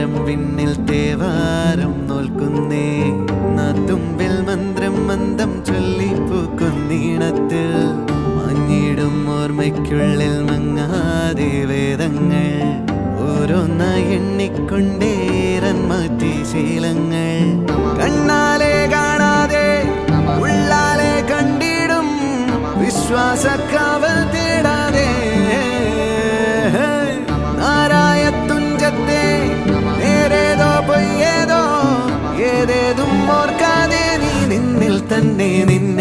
നേരം വിണ്ണിൽ തേവാരം നോൽക്കുന്നേ നാത്തുമ്പിൽ മന്ത്രം മന്ദം ചൊല്ലിപ്പൂക്കുന്നീണത്തിൽ മങ്ങിടും ഓർമ്മയ്ക്കുള്ളിൽ മങ്ങാതെ വേദങ്ങൾ ഓരോന്നായി എണ്ണിക്കൊണ്ടേരൻ മാറ്റി ശീലങ്ങൾ കണ്ണാലെ കാണാതെ ഉള്ളാലെ കണ്ടിടും വിശ്വാസക്കാവൽ തേടാതെ നാരായ തുഞ്ചത്തെ നേരേതോ പൊയ്യേതോ ഏതേതും ഓർക്കാതെ നീ നിന്നിൽ തന്നെ നിന്നെ